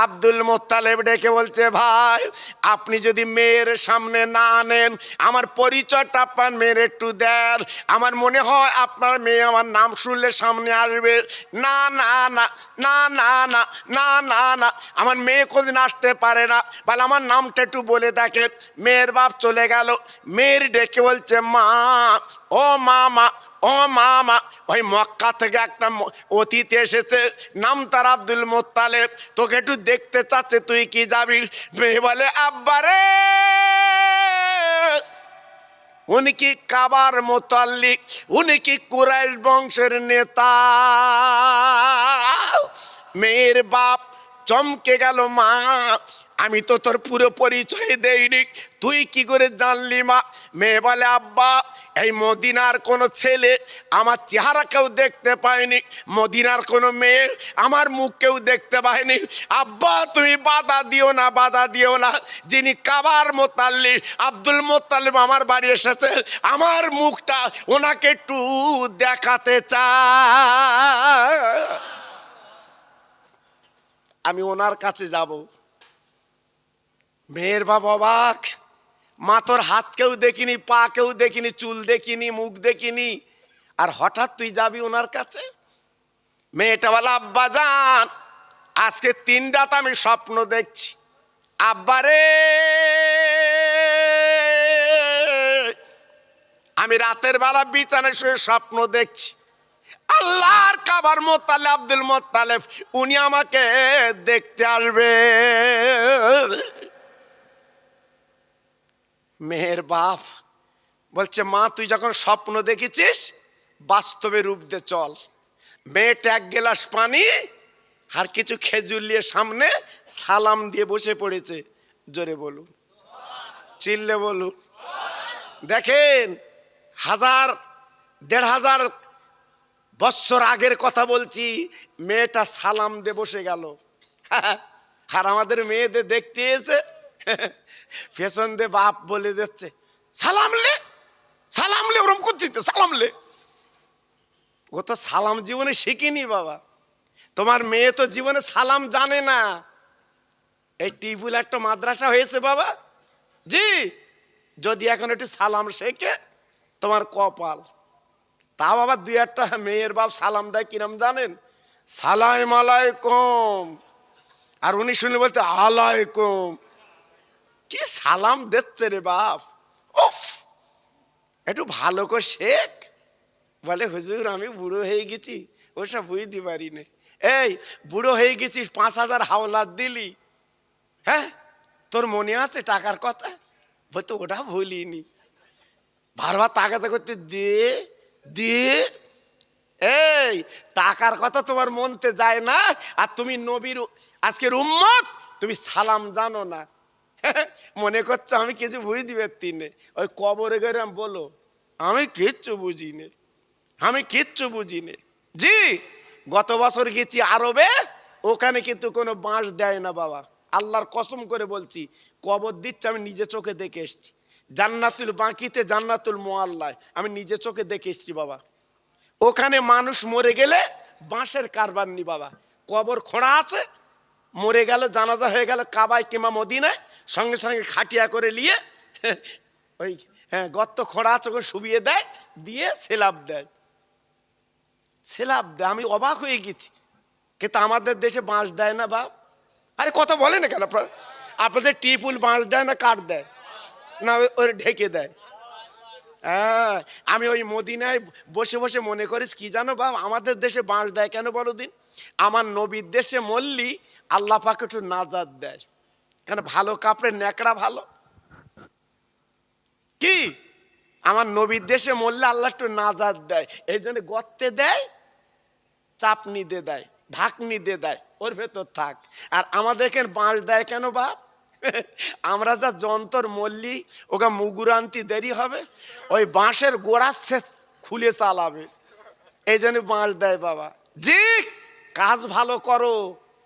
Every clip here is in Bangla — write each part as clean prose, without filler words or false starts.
আব্দুল মোত্তালেব ডেকে বলছে, ভাই আপনি যদি মেয়ের সামনে না আনেন, আমার পরিচয়টা আপনার মেয়ের একটু দেন, আমার মনে হয় আপনার মেয়ে আমার নাম শুনলে সামনে আসবে। না না না না না না না না না, আমার মেয়ে কোনদিন আসতে পারে না, বলে আমার নামটা একটু বলে দেখেন। মেয়ের বাপ চলে গেল, মেয়ের ডেকে বলছে, মা, ও মামা, ও মামা, ওই মক্কা থেকে একটা অতিথি এসেছে, নাম তার আব্দুল মোত্তালেব, তোকে একটু দেখতে চাচ্ছে, তুই কি যাবি? মেয়ে বলে, আব্বারে, উনি কি কাবার মোতাল্লিক, উনি কি কুরাইশ বংশের নেতা? মেয়ের বাপ চমকে গেল, মা আমি তো তোর পুরো পরিচয় দেইনি, তুই কি করে জানলি মা? মেয়ে বলে, আব্বা এই মদিনার কোনো ছেলে আমার চেহারা কেউ দেখতে পায়নি, মদিনার কোনো মেয়ে আমার মুখ কেউ দেখতে পায়নি। আব্বা তুমি বাধা দিও না, বাধা দিও না, যিনি কাবার মোতাল্লিক আব্দুল মোত্তালেব আমার বাড়ি এসেছে, আমার মুখটা ওনাকে একটু দেখাতে চায়, আমি ওনার কাছে যাব। মেয়ের বাবা অবাক, মা তোর হাত কেউ দেখিনি, পা কেউ দেখিনি, চুল দেখিনি, মুখ দেখিনি, আর হঠাৎ তুই যাবি ওনার কাছে? মেয়েটা বলে, আব্বা জান আজকে 3 রাত আমি স্বপ্ন দেখছি, আব্বারে আমি রাতের বেলা বিছানায় শুয়ে স্বপ্ন দেখছি, আল্লাহর কাবার মোত্তালেব আব্দুল মোত্তালেব উনি আমাকে দেখতে আসবে। মেয়ের বাপ বলছে, মা তুই যখন স্বপ্ন দেখেছিস বাস্তবে রূপ দে চল। মেয়েটা 1 গ্লাস পানি আর কিছু খেজুর নিয়ে সামনে সালাম দিয়ে বসে পড়েছে। জোরে বলুন, চিল্লে বলুন। দেখেন 1000-1500 বছর আগের কথা বলছি, মেয়েটা সালাম দিয়ে বসে গেল। আর আমাদের মেয়েদের দেখতে এসে পেছন দিয়ে বাপ বলে দিচ্ছে, সালাম লে, সালাম লে, ওরম করছিস তো সালাম লে। ও তো সালাম জীবনে শিখিনি বাবা, তোমার মেয়ে তো জীবনে সালাম জানে না। এই টিপুল একটা মাদ্রাসা হয়েছে বাবা, জি, যদি এখন একটু সালাম শেখে তোমার কপাল। তা বাবা 2-1টা মেয়ের বাপ সালাম দেয় কিরম জানেন? সালাম আলাইকুম, আর উনি শুনে বলতে আলাইকুম। কি সালাম দিচ্ছে রে বাপ, উফ, একটু ভালো করে শেখ। বলে, হুজুর আমি বুড়ো হয়ে গেছি, ওসব বুঝতে পারি না। এই বুড়ো হয়ে গেছিস, 5000 হাওলাত দিলি, হ্যাঁ তোর মনে আছে টাকার কথা? বলতো ওটা ভুলিনি, বারবার তাকাতে করতে দিয়ে দিয়ে। এই টাকার কথা তোমার মনতে যায় না, আর তুমি নবীর আজকের উম্মত, তুমি সালাম জানো না। মনে করছো আমি কিছু বুঝতে পারতি না, ওই কবরে গেলে বলো আমি কিচ্ছু বুঝি নে, আমি কিচ্ছু বুঝি নে। জি, গত বছর গেছি আরবে, ওখানে কিন্তু কোনো বাঁশ দেয় না বাবা, আল্লাহর কসম করে বলছি, কবর দিচ্ছে আমি নিজে চোখে দেখে এসছি। জান্নাতুল বাকিতে, জান্নাতুল মুআল্লায় আমি নিজে চোখে দেখে এসছি বাবা। ওখানে মানুষ মরে গেলে বাঁশের কারবার নি বাবা, কবর খোঁড়া আছে, মরে গেল, জানাজা হয়ে গেল কাবায় কিংবা মদিনায়, সঙ্গে সঙ্গে খাটিয়া করে নিয়ে ওই গর্ত খোঁড়া আছে ওখানে শুবিয়ে দেয়, দিয়ে সেলাব দেয়, সেলাব দেয়। আমি অবাক হয়ে গেছি, কিন্তু আমাদের দেশে বাঁশ দেয় না বাপ। আরে কথা বলে না কেন আপনাদের? টিপুল বাঁশ দেয় না কাঠ দেয় না, ওই ঢেকে দেয়। হ্যাঁ, আমি ওই মদিনায় বসে বসে মনে করিস কি জানো বাপ, আমাদের দেশে বাঁশ দেয় কেন বলো দিন? আমার নবীর দেশে মল্লি আল্লাহ পাক একটু নাজাত দেয়, কেন? ভালো কাপড়ের ন্যাকড়া ভালো কি, আমার নবীর দেশে মরলে আল্লাহ একটু নাজাত দেয়, এই জন্য গর্তে দেয়, চাপনি দিয়ে দেয়, ঢাকনি দিয়ে দেয়, ওর ভেতর থাক। আর আমাদের এখানে বাঁশ দেয় কেন বাপ? আমরা যা যন্তর মল্লি, ওকে মুগুর আনতে দেরি হবে, ওই বাঁশের গোড়া সে খুলে চালাবে, এই জন্য বাঁশ দেয় বাবা। জি, কাজ ভালো করো,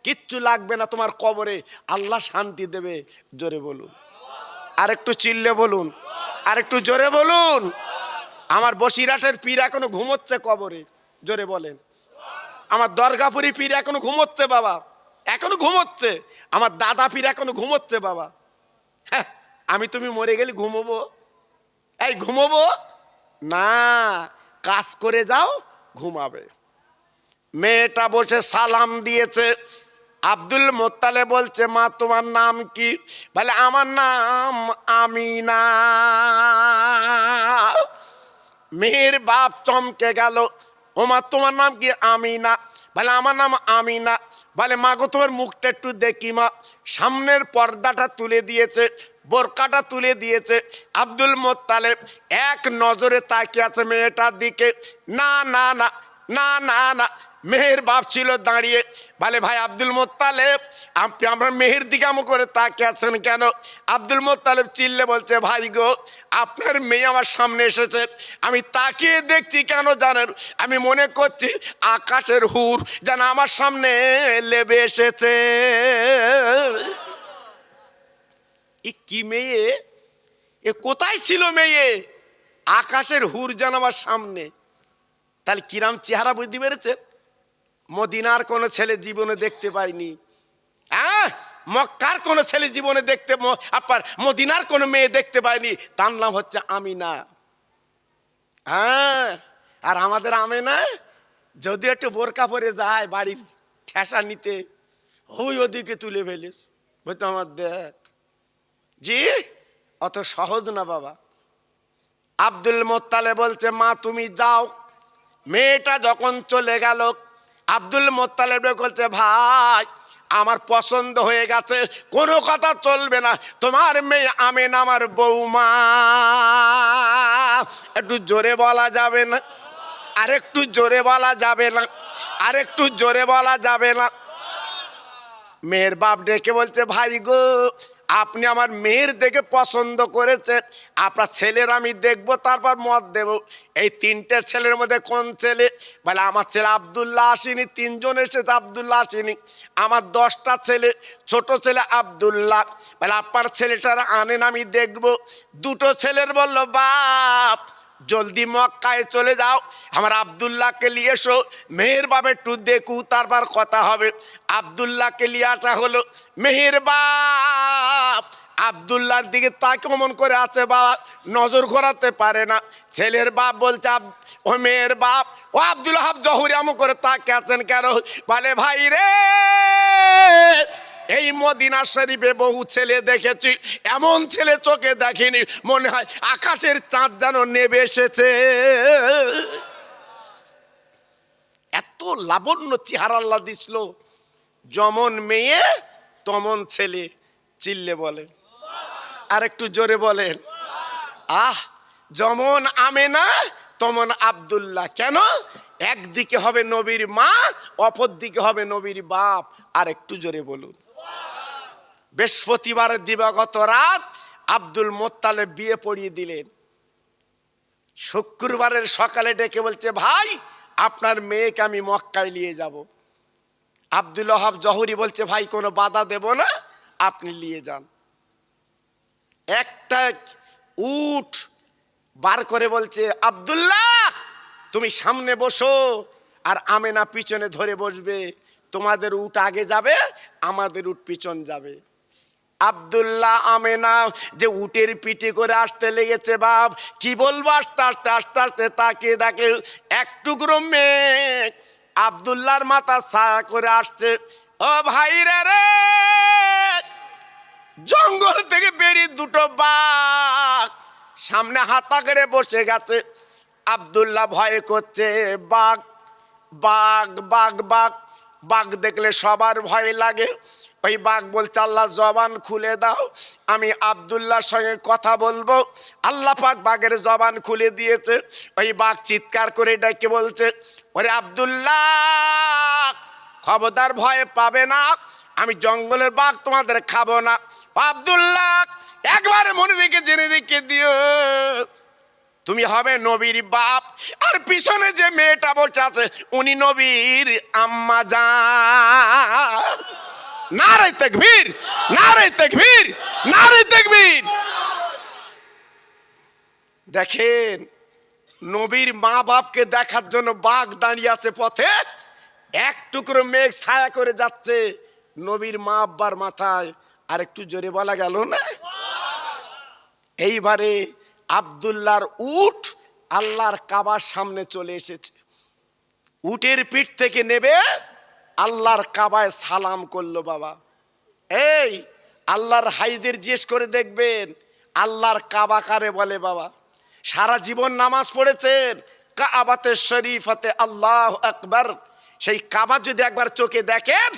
কিচ্ছু লাগবে না তোমার কবরে, আল্লাহ শান্তি দেবে। জোরে বলুন, আর একটু চিল্লে বলুন, আর একটু জোরে বলুন। আমার বসিরহাটের পীর এখনো ঘুমোচ্ছে কবরে, জোরে বলেন। আমার দরগাপুরি পীর এখনো ঘুমোচ্ছে বাবা, এখনো ঘুমোচ্ছে, আমার দাদা পীর এখনো ঘুমোচ্ছে বাবা। হ্যাঁ, আমি তুমি মরে গেলে ঘুমোবো? এই ঘুমোবো না, কাজ করে যাও, ঘুমাবে। মেয়েটা বসে সালাম দিয়েছে। আব্দুল মোত্তালেব বলছে, মা তোমার নাম কি? বলে আমার নাম আমিনা। মেয়ের বাপ চমকে গেল, ও মা তোমার নাম কি? আমিনা। বলে আমার নাম আমিনা। বলে মা গো তোমার মুখটা একটু দেখি মা। সামনের পর্দাটা তুলে দিয়েছে, বোরকাটা তুলে দিয়েছে। আব্দুল মোত্তালেব এক নজরে তাকিয়ে আছে মেয়েটার দিকে। না না না না না না, মেহের বাপ ছিল দাঁড়িয়ে। বলে ভাই আব্দুল মোত্তালেব, আপনি আমার মেহের দিকে এমন করে তাকিয়ে আছেন কেন? আব্দুল মোত্তালেব চিল্লে বলছে, ভাই গো আপনার মেয়ে আমার সামনে এসেছে, আমি তাকিয়ে দেখছি কেন জানেন? আমি মনে করছি আকাশের হুর যেন আমার সামনে লেবে এসেছে। এ কি মেয়ে? এ কোথায় ছিল মেয়ে? আকাশের হুর যেন আমার সামনে। তাহলে কিরাম চেহারা বুঝতে পেরেছে? মদিনার কোনো ছেলে জীবনে দেখতে পাইনি, মক্কার কোনো ছেলে জীবনে দেখতে, আপনার মদিনার কোনো মেয়ে দেখতে পাইনি। তার নাম হচ্ছে আমিনা। আর আমাদের আমিনা যদি একটু বোরকা পরে যায় বাড়ির ঠেসা নিতে, ওই ওদিকে তুলে ফেলিস, বলতো আমার দেখ। জি, অত সহজ না বাবা। আব্দুল মোত্তালেব বলছে, মা তুমি যাও। মেয়েটা যখন চলে গেল, আব্দুল মোত্তালেব বলছে, ভাই আমার পছন্দ হয়ে গেছে, কোনো কথা চলবে না, তোমার মেয়ে আমিনা আমার বৌমা। একটু জোরে বলা যাবে না? আরেকটু জোরে বলা যাবে না? আরেকটু জোরে বলা যাবে না? মেয়ের বাপ ডেকে বলছে, ভাই গো আপনি আমার মেয়ের দেখে পছন্দ করেছেন, আপনার ছেলের আমি দেখবো, তারপর মত দেব। এই তিনটে ছেলের মধ্যে কোন ছেলে? বলে আমার ছেলে আব্দুল্লাহ আসেনি, তিনজন এসেছে, আব্দুল্লাহ আসেনি। আমার 10টা ছেলে, ছোট ছেলে আব্দুল্লাহ। বলে আপনার ছেলেটার আনেন, আমি দেখবো। 2টো ছেলের বলল, বাপ জলদি মক্কায় চলে যাও, আমার আব্দুল্লাহকে নিয়ে এসো, মেহের বাপ একটু দেখু, তারপর কথা হবে। আব্দুল্লাহকে নিয়ে আসা হলো। মেহের বাপ আব্দুল্লাহর দিকে তাকে অমন করে আছে, বাবা নজর ঘোরাতে পারে না। ছেলের বাপ বলছে, ও মেয়ের বাপ, ও আব্দুল ওয়াহাব জহুরি এমন করে তাকে আছেন কেন? বলে ভাই রে, এই মদিনা শরীফে বহু ছেলে দেখেছি, এমন ছেলে চোখে দেখিনি, মনে হয় আকাশের চাঁদ যেন নেমে এসেছে। এত লাবণ্য চেহারা আল্লাহ দিছিল, যেমন মেয়ে তমন ছেলে। চিল্লে বলেন, আর একটু জোরে বলেন। যেমন আমেনা তমন আব্দুল্লাহ। কেন? একদিকে হবে নবীর মা, অপর দিকে হবে নবীর বাপ। আর একটু জোরে বলুন। বৃহস্পতিবারের দিবাগত রাত আব্দুল মোত্তালেব বিয়ে পড়িয়ে দিলেন। শুক্রবারের সকালে ডেকে বলছে, ভাই আপনার মেয়েকে আমি মক্কায় নিয়ে যাব। আব্দুল ওয়াহাব জহুরি বলছে, ভাই কোনো বাধা দেব না, আপনি নিয়ে যান। একটা উট বার করে বলছে, আব্দুল্লাহ তুমি সামনে বসো, আর আমেনা পিছনে ধরে বসবে, তোমাদের উট আগে যাবে, আমাদের উট পিছন যাবে। আব্দুল্লাহ আমেনা যে উটের পিঠে করে আসতে লেগেছে, বাপ কি বলবো, আস্তে আস্তে আস্তে আস্তে তাকিয়ে দেখে এক টুকরো মেঘ আব্দুল্লাহর মাথা ছায়া করে আসছে। ও ভাই রে, জঙ্গল থেকে বেরিয়ে 2টো বাঘ সামনে হাতা করে বসে গেছে। আব্দুল্লাহ ভয় করছে, বাঘ বাঘ বাঘ বাঘ। বাঘ দেখলে সবার ভয় লাগে। ওই বাঘ বলছে, আল্লাহ জবান খুলে দাও, আমি আব্দুল্লাহর সঙ্গে কথা বলবো। আল্লাহ পাক বাঘের জবান খুলে দিয়েছে। ওই বাঘ চিৎকার করে ডেকে বলছে, ওরে আব্দুল্লাহ খবরদার, ভয় পাবে না, আমি জঙ্গলের বাঘ, তোমাদের খাবো না। আব্দুল্লাহ একবার মনে রেখে জেনে রেখে দিও, তুমি হবে নবীর বাপ, আর পিছনে যে মেয়েটা বসে আছে উনি নবীর আম্মা জান। নারে তাকবীর, নারে তাকবীর, নারে তাকবীর। দেখেন, নবীর মা বাপকে দেখার জন্য বাঘ দাঁড়িয়ে আছে পথে, এক টুকরো মেঘ ছায়া করে যাচ্ছে, নবীর মা আব্বার মাথায়। আর একটু জোরে বলা গেল না? এইবারে আব্দুল্লাহর উট আল্লাহর কাবার সামনে চলে এসেছে। উটের পিঠ থেকে নেবে আল্লাহর কাবায় সালাম করলো। বাবা, এই আল্লাহর হাইদের জিজ্ঞেস করে দেখবেন আল্লাহর কাবা কারে বলে। বাবা, সারা জীবন নামাজ পড়েছেন, কাবাতে শরীফাতে আল্লাহু আকবার, সেই কাবা যদি একবার চোখে দেখেন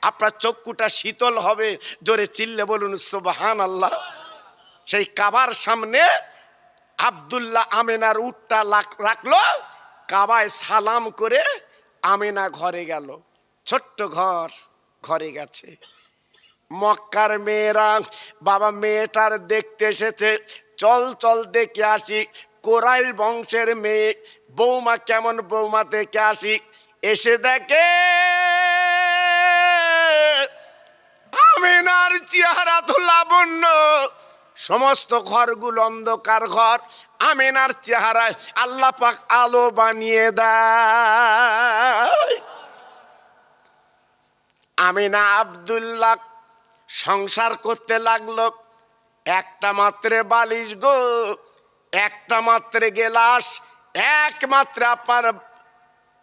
আপনার চক্ষুটা শীতল হবে। জোরে চিল্লে বলুন সুবহানাল্লাহ। সেই কাবার সামনে আব্দুল্লাহ আমিনার উটটা রাখলো, কাবায় সালাম করে আমিনা ঘরে গেল। ছোট্ট ঘর, ঘরে গেছে। মক্কার মেয়েরা বাবা মেয়েটার দেখতে এসেছে, চল চল দেখে আসি, কোরাইল বংশের মেয়ে, বৌমা কেমন বৌমা দেখে আসি। এসে দেখে আমিনার চেহারা তো লাবণ্য, সমস্ত ঘরগুলো অন্ধকার ঘর, আমিনার চেহারায় আল্লাহ পাক আলো বানিয়ে দেয়। আমিনা আব্দুল্লাহ সংসার করতে লাগলো। একটা মাত্রে বালিশ গো, একটা মাত্রে গেলাস, একমাত্র আপনার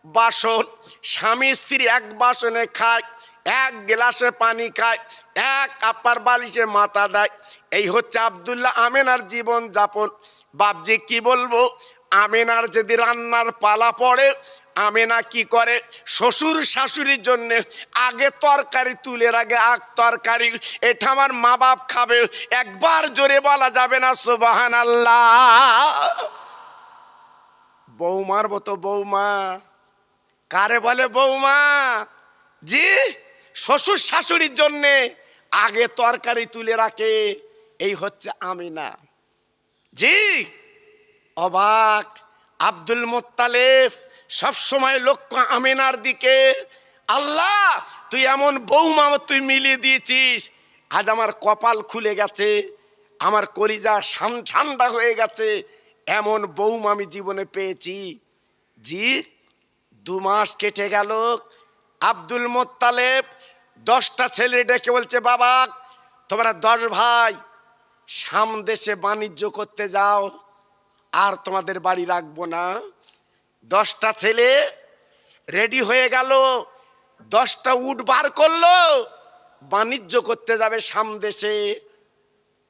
বাসন। স্বামী স্ত্রী এক বাসনে খায়, এক গ্লাসে পানি খায়, এক আপনার বালিশে মাথা দেয়। এই হচ্ছে আব্দুল্লাহ আমিনার জীবন যাপন। বাপজি কি বলবো, আমিনার যদি রান্নার পালা পড়ে, আমিনা কি করে, শ্বশুর শাশুড়ির জন্য আগে তরকারি তুলে রাখে। আগ তরকারি, এটা আমার মা বাপ খাবে, একবার জোরে বলা যাবে না সুবহানাল্লাহ। বৌমার মতো বৌমা কারে বলে? বৌমা জি, শ্বশুর শাশুড়ির জন্যে আগে তরকারি তুলে রাখে। এই হচ্ছে আমিনা জি। অবাক আব্দুল মুত্তালিব সব সময় লক্ষ্য আমিনার দিকে। আল্লাহ তুই এমন বৌমা তুই মিলিয়ে দিয়েছিস, আজ আমার কপাল খুলে গেছে, আমার কলিজা ঠান্ডা হয়ে গেছে, এমন বৌমা আমি জীবনে পেয়েছি। জি, 2 মাস কেটে গেল। আব্দুল মুত্তালিব 10টা ছেলে ডেকে বলছে, বাবা তোমরা 10 ভাই শাম দেশে বাণিজ্য করতে যাও, আর তোমাদের বাড়ি রাখবো না। 10টা ছেলে রেডি হয়ে গেল, 10টা উট বার করলো, বাণিজ্য করতে যাবে শাম দেশে।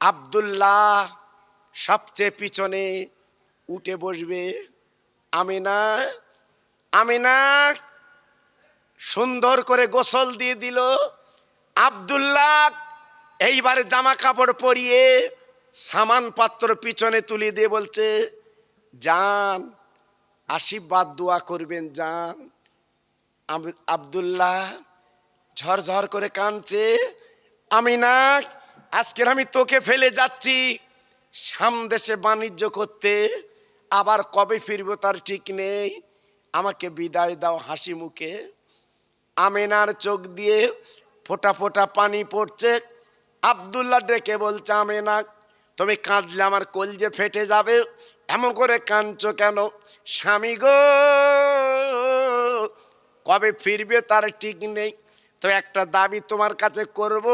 আব্দুল্লাহ সবচেয়ে পিছনে উঠে বসবে। আমিনা আমিনা সুন্দর করে গোসল দিয়ে দিল। আব্দুল্লাহ এইবারে জামা কাপড় পরিয়ে সামান পাত্র পিছনে তুলে দিয়ে বলছে, যান আশীর্বাদ দোয়া করবেন যান। আব্দুল্লাহ ঝরঝর করে কাঁদছে। আমিনা আজকের আমি তোকে ফেলে যাচ্ছি শাম দেশে বাণিজ্য করতে, আবার কবে ফিরবো তার ঠিক নেই, আমাকে বিদায় দাও হাসি মুখে। আমিনার চোখ দিয়ে ফোঁটা ফোঁটা পানি পড়ছে। আব্দুল্লাহ ডেকে বলছে, আমিনা তুমি কাঁদলে আমার কলজে ফেটে যাবে, এমন করে কাঁদছো কেন? স্বামী গো কবে ফিরবে তার ঠিক নেই, তো একটা দাবি তোমার কাছে করব।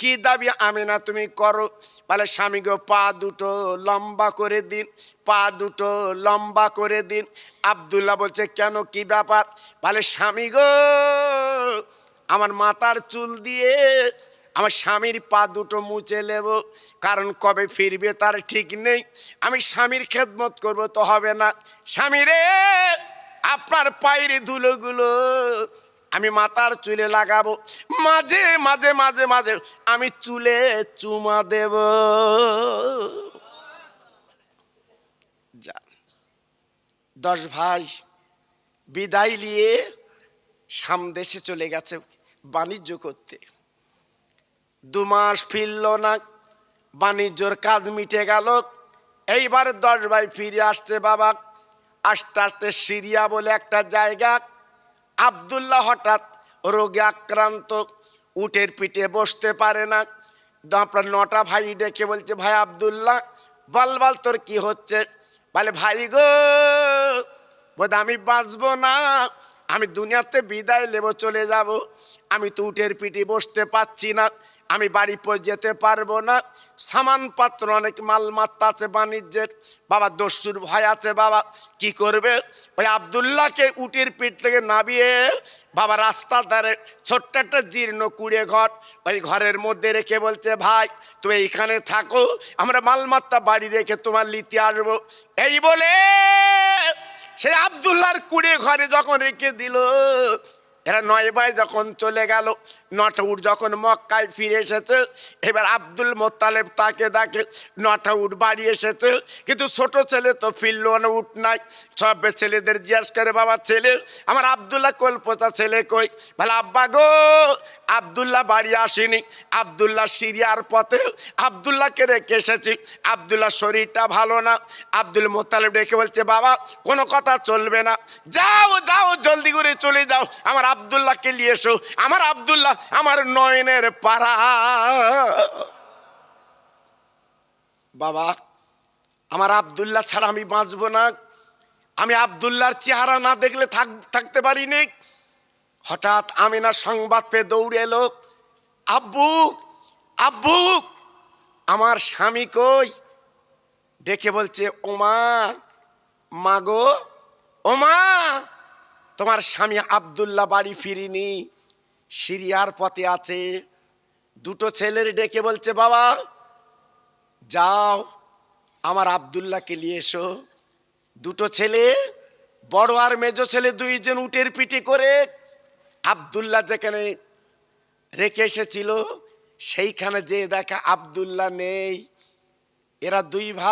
কি দাবি? আমিনা তুমি করো। বলে, স্বামী গো পা দুটো লম্বা করে দিন, পা দুটো লম্বা করে দিন। আব্দুল্লাহ বলছে, কেন কি ব্যাপার? বলে, স্বামী গো আমার মাথার চুল দিয়ে আমার স্বামীর পা দুটো মুছে নেব, কারণ কবে ফিরবে তার ঠিক নেই, আমি স্বামীর খেদমত করব তো হবে না। স্বামী রে আপনার পায়ের ধুলোগুলো আমি মাথার চুলে লাগাবো, মাঝে মাঝে মাঝে মাঝে আমি চুলে চুমা দেব। যা 10 ভাই বিদায় নিয়ে শাম দেশে চলে গেছে বাণিজ্য করতে। 2 মাস ফিরল না, বাণিজ্যর কাজ মিটে গেল। এইবার 10 ভাই ফিরে আসছে। বাবা আস্তে আস্তে সিরিয়া বলে একটা জায়গা। আব্দুল্লাহ হঠাৎ রোগে আক্রান্ত, উটের পিঠে বসতে পারে না। আপনার 9টা ভাই ডেকে বলছে, ভাই আব্দুল্লাহ বল বল তোর কি হচ্ছে? বলে, ভাই গো বোধ আমি বাঁচবো না, আমি দুনিয়াতে বিদায় নেব, চলে যাব। আমি তো উটের পিঠে বসতে পাচ্ছি না, আমি বাড়ি পর্যন্ত যেতে পারবো না, সামানপত্র অনেক মালমাত্তা আছে বাণিজ্যের, বাবা দস্যুর ভয় আছে, বাবা কি করবে? ওই আব্দুল্লাহকে উটের পিঠ থেকে নামিয়ে বাবা রাস্তার ধারে ছোট্ট একটা জীর্ণ কুড়ে ঘর, ওই ঘরের মধ্যে রেখে বলছে, ভাই তুমি এইখানে থাকো, আমরা মালমাত্তা বাড়ি রেখে তোমার লিতে আসবো। এই বলে সেই আব্দুল্লাহর কুড়ে ঘরে যখন রেখে দিল, এরা 9 ভাই যখন চলে গেল, 9টা উট যখন মক্কায় ফিরে এসেছে, এবার আব্দুল মোত্তালেব তাকে ডাকে, 9টা উট বাড়ি এসেছে, কিন্তু ছোট ছেলে তো ফিরল না, উট নাই। সব ছেলেদের জিজ্ঞেস করে, বাবা ছেলে আমার আব্দুল্লাহ কলপোতা ছেলে কই? বলে, আব্বা গো আব্দুল্লাহ বাড়ি আসেনি, আব্দুল্লাহ সিরিয়ার পথে, আব্দুল্লাহকে রেখে এসেছি, আব্দুল্লাহ শরীরটা ভালো না। আব্দুল মোত্তালেব ডেকে বলছে, বাবা কোনো কথা চলবে না, যাও যাও জলদি করে চলে যাও, আমার আব্দুল্লাহকে নিয়ে এসো, আমার আব্দুল্লাহ আমার নয়নের পারা। বাবা আমার আব্দুল্লাহ ছাড়া আমি বাঁচবো না, আমি আব্দুল্লাহর চেহারা না দেখলে থাকতে পারিনি। হঠাৎ আমিনা সংবাদ পেয়ে দৌড়ে এলো, আব্বু আব্বু আমার স্বামী কই? ডেকে বলছে, ওমা মাগো, ওমা তোমার স্বামী আব্দুল্লাহ বাড়ি ফিরিনি, সিরিয়ার পথে আছে। দুটো ছেলের ডেকে বলছে, বাবা যাও আমার আব্দুল্লাহকে নিয়ে এসো। দুটো ছেলে, বড় আর মেজো ছেলে, দুইজন উটের পিঠে করে আব্দুল্লাহ যেখানে রেখে এসেছিল সেইখানে যে দেখা আব্দুল্লাহ নেই। এরা 2 ভাই